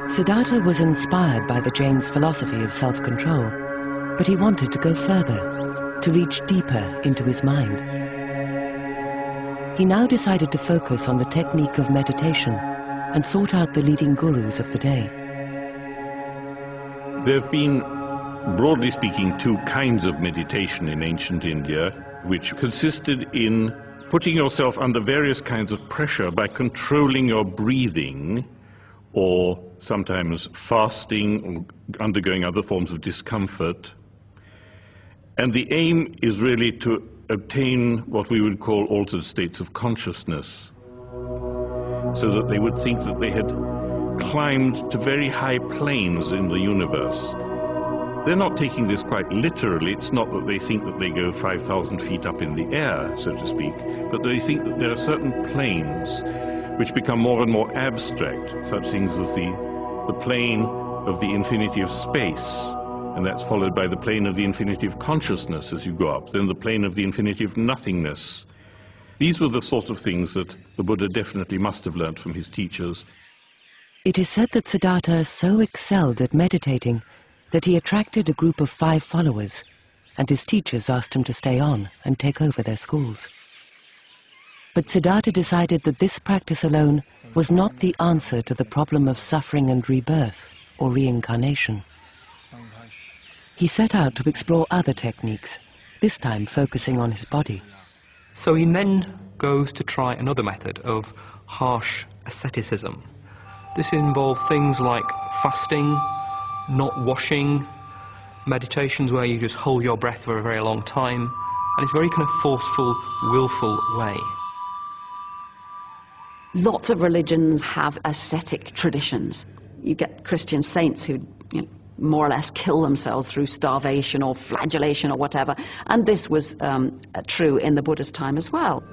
Siddhartha was inspired by the Jain's philosophy of self-control, but he wanted to go further, to reach deeper into his mind. He now decided to focus on the technique of meditation and sought out the leading gurus of the day. There have been, broadly speaking, two kinds of meditation in ancient India, which consisted in putting yourself under various kinds of pressure by controlling your breathing, or sometimes fasting, or undergoing other forms of discomfort. And the aim is really to obtain what we would call altered states of consciousness, so that they would think that they had climbed to very high planes in the universe. They're not taking this quite literally. It's not that they think that they go 5,000 feet up in the air, so to speak, but they think that there are certain planes which become more and more abstract, such things as the plane of the infinity of space, and that's followed by the plane of the infinity of consciousness as you go up, then the plane of the infinity of nothingness. These were the sort of things that the Buddha definitely must have learned from his teachers. It is said that Siddhartha so excelled at meditating that he attracted a group of 5 followers, and his teachers asked him to stay on and take over their schools. But Siddhartha decided that this practice alone was not the answer to the problem of suffering and rebirth, or reincarnation. He set out to explore other techniques, this time focusing on his body. So he then goes to try another method of harsh asceticism. This involved things like fasting, not washing, meditations where you just hold your breath for a very long time, and it's very kind of forceful, willful way. Lots of religions have ascetic traditions. You get Christian saints who more or less kill themselves through starvation or flagellation or whatever, and this was true in the Buddha's time as well.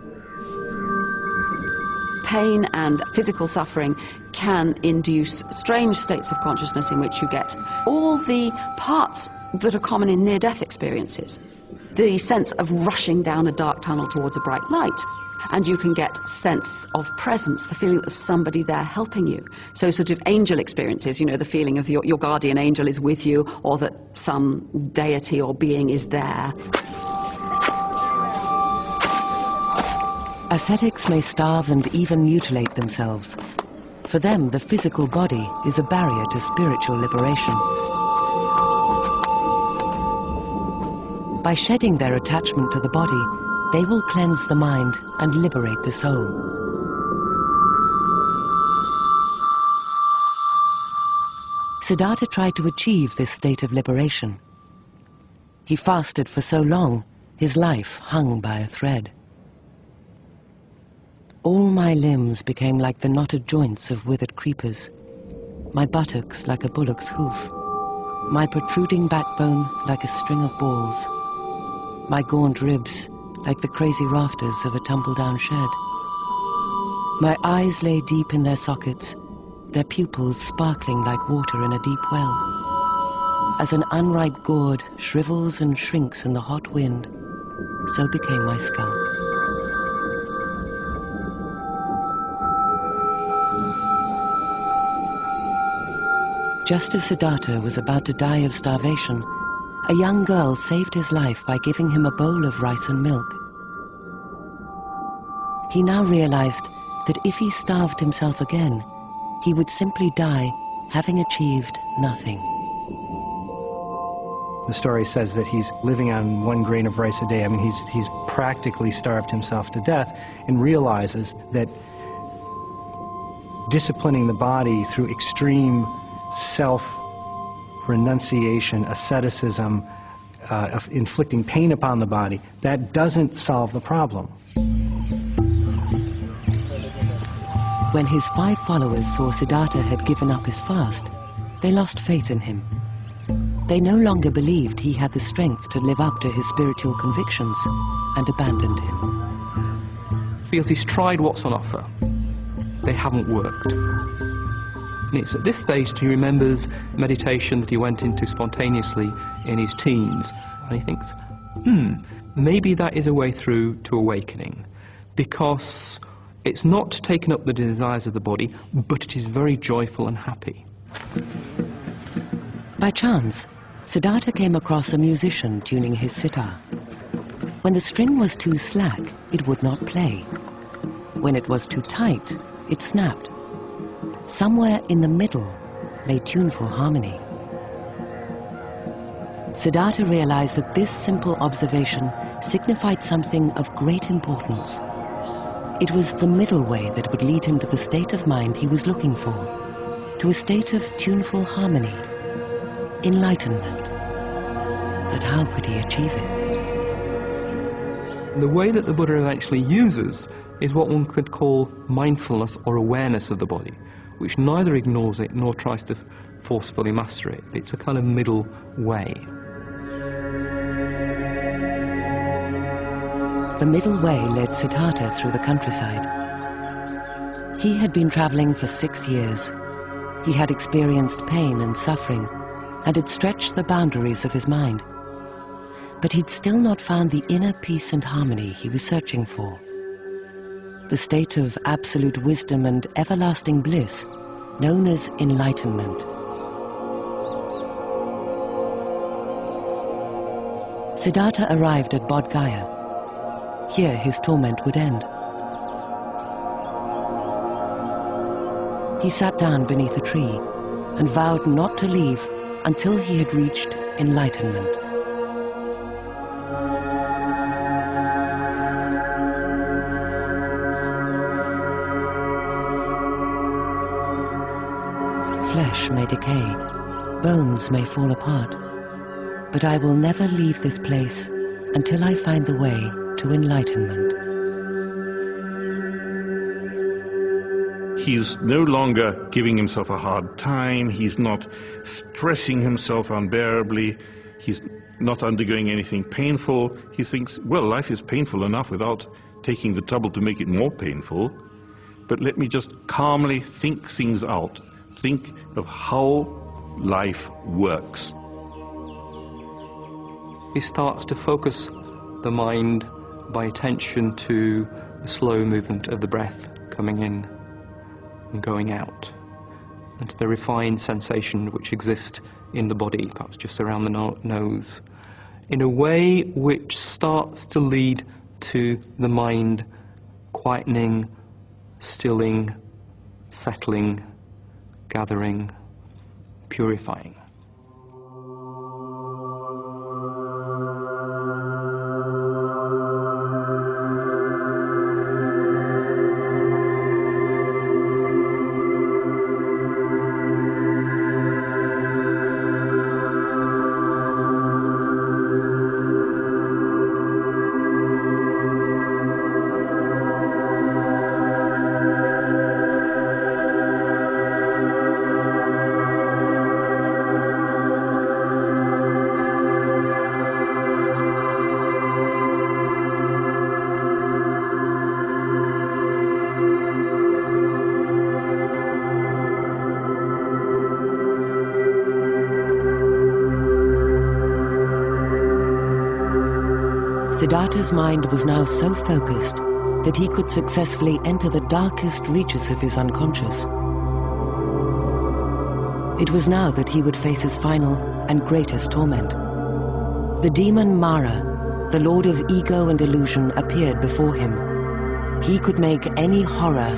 Pain and physical suffering can induce strange states of consciousness in which you get all the parts that are common in near-death experiences. The sense of rushing down a dark tunnel towards a bright light, and you can get sense of presence, the feeling that there's somebody there helping you. So sort of angel experiences, the feeling of your guardian angel is with you, or that some deity or being is there. Ascetics may starve and even mutilate themselves. For them, the physical body is a barrier to spiritual liberation. By shedding their attachment to the body, they will cleanse the mind and liberate the soul. Siddhartha tried to achieve this state of liberation. He fasted for so long, his life hung by a thread. All my limbs became like the knotted joints of withered creepers, my buttocks like a bullock's hoof, my protruding backbone like a string of balls, my gaunt ribs like the crazy rafters of a tumble-down shed. My eyes lay deep in their sockets, their pupils sparkling like water in a deep well. As an unripe gourd shrivels and shrinks in the hot wind, so became my scalp. Just as Siddhartha was about to die of starvation, a young girl saved his life by giving him a bowl of rice and milk. He now realized that if he starved himself again, he would simply die having achieved nothing. The story says that he's living on 1 grain of rice a day. I mean, he's practically starved himself to death, and realizes that disciplining the body through extreme self-renunciation, asceticism, of inflicting pain upon the body, that doesn't solve the problem. When his 5 followers saw Siddhartha had given up his fast, they lost faith in him. They no longer believed he had the strength to live up to his spiritual convictions, and abandoned him. Feels he's tried what's on offer. They haven't worked. And it's at this stage he remembers meditation that he went into spontaneously in his teens, and he thinks, maybe that is a way through to awakening, because It's not taken up the desires of the body, but it is very joyful and happy. By chance, Siddhartha came across a musician tuning his sitar. When the string was too slack, it would not play. When it was too tight, it snapped. Somewhere in the middle lay tuneful harmony. Siddhartha realized that this simple observation signified something of great importance. It was the middle way that would lead him to the state of mind he was looking for, to a state of tuneful harmony, enlightenment. But how could he achieve it? The way that the Buddha eventually uses is what one could call mindfulness or awareness of the body, which neither ignores it nor tries to forcefully master it. It's a kind of middle way. The middle way led Siddhartha through the countryside. He had been traveling for 6 years. He had experienced pain and suffering and had stretched the boundaries of his mind. But he'd still not found the inner peace and harmony he was searching for. The state of absolute wisdom and everlasting bliss, known as enlightenment. Siddhartha arrived at Bodh Gaya. Here his torment would end. He sat down beneath a tree and vowed not to leave until he had reached enlightenment. Flesh may decay, bones may fall apart, but I will never leave this place until I find the way to enlightenment. He's no longer giving himself a hard time, he's not stressing himself unbearably, he's not undergoing anything painful. He thinks, well, life is painful enough without taking the trouble to make it more painful, but let me just calmly think things out, think of how life works. He starts to focus the mind by attention to the slow movement of the breath coming in and going out, and to the refined sensation which exists in the body, perhaps just around the nose, in a way which starts to lead to the mind quietening, stilling, settling, gathering, purifying. Siddhartha's mind was now so focused that he could successfully enter the darkest reaches of his unconscious. It was now that he would face his final and greatest torment. The demon Mara, the lord of ego and illusion, appeared before him. He could make any horror